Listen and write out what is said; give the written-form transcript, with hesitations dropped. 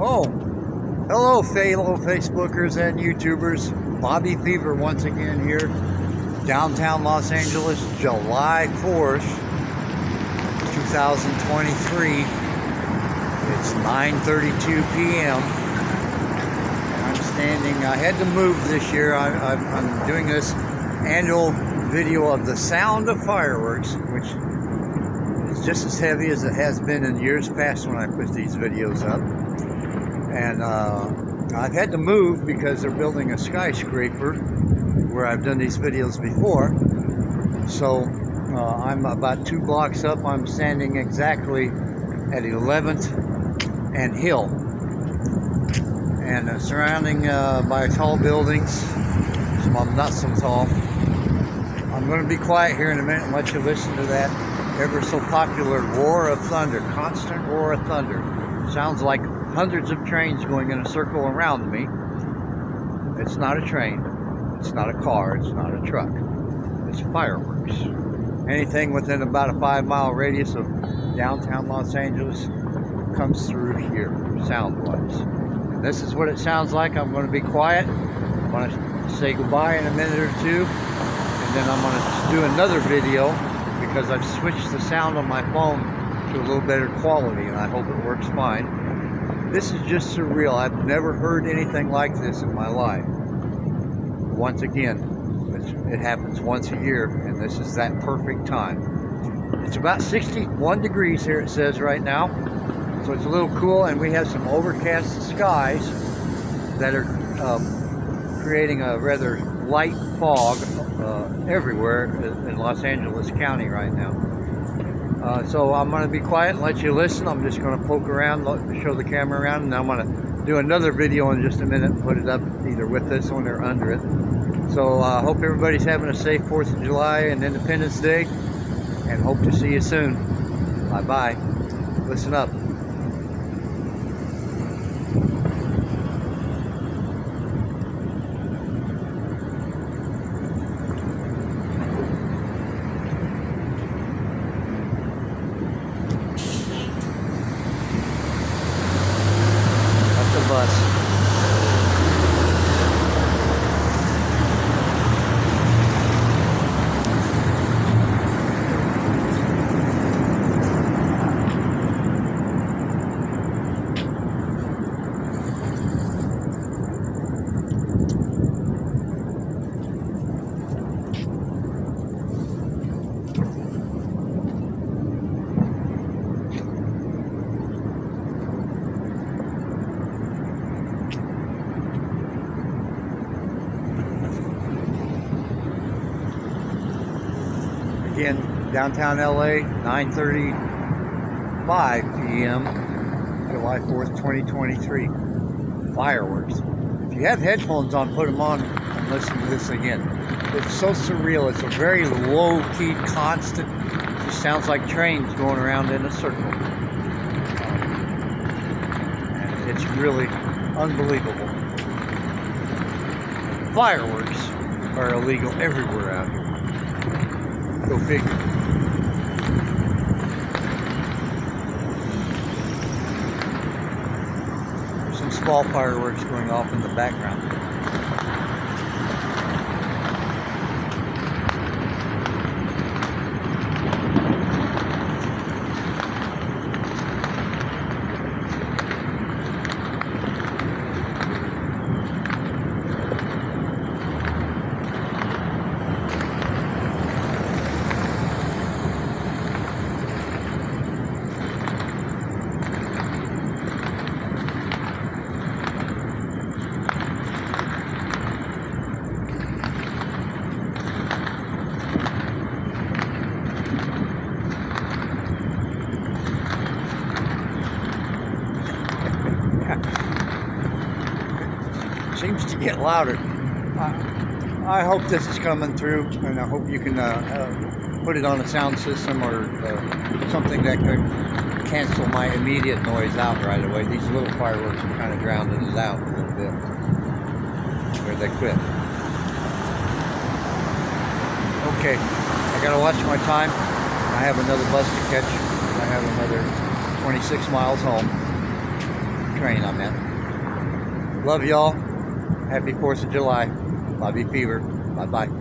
Oh, hello fellow Facebookers and YouTubers. Bobby Fever once again here, downtown Los Angeles, July 4th, 2023. It's 9:32 p.m. I'm standing, I had to move this year. I'm doing this annual video of the sound of fireworks, which is just as heavy as it has been in years past when I put these videos up. And I've had to move because they're building a skyscraper where I've done these videos before. So I'm about 2 blocks up. I'm standing exactly at 11th and Hill, and surrounding by tall buildings. Some not so tall. I'm going to be quiet here in a minute and let you listen to that ever so popular roar of thunder, constant roar of thunder. Sounds like hundreds of trains going in a circle around me. It's not a train, it's not a car, it's not a truck. It's fireworks. Anything within about a 5-mile radius of downtown Los Angeles comes through here, sound-wise. And this is what it sounds like. I'm going to be quiet. I'm going to say goodbye in a minute or two, and then I'm going to do another video because I've switched the sound on my phone to a little better quality, and I hope it works fine. This is just surreal. I've never heard anything like this in my life. Once again, it happens once a year, and this is that perfect time. It's about 61 degrees here, it says right now, so it's a little cool, and we have some overcast skies that are creating a rather light fog everywhere in Los Angeles County right now. So I'm going to be quiet and let you listen. I'm just going to poke around, show the camera around, and I'm going to do another video in just a minute and put it up either with this one or under it. So I hope everybody's having a safe 4th of July and Independence Day, and hope to see you soon. Bye-bye. Listen up. Bus. Again, downtown LA, 9:35 p.m., July 4th, 2023. Fireworks. If you have headphones on, put them on and listen to this again. It's so surreal. It's a very low-key, constant. It just sounds like trains going around in a circle. And it's really unbelievable. Fireworks are illegal everywhere out here. Go figure. There's some small fireworks going off in the background. Seems to get louder. I hope this is coming through, and I hope you can put it on a sound system or something that could cancel my immediate noise out right away. These little fireworks are kind of drowning it out a little bit. Where they quit. Okay, I gotta watch my time. I have another bus to catch. I have another 26 miles home. train I'm in. Love y'all. Happy 4th of July. Bobby Fever. Bye-bye.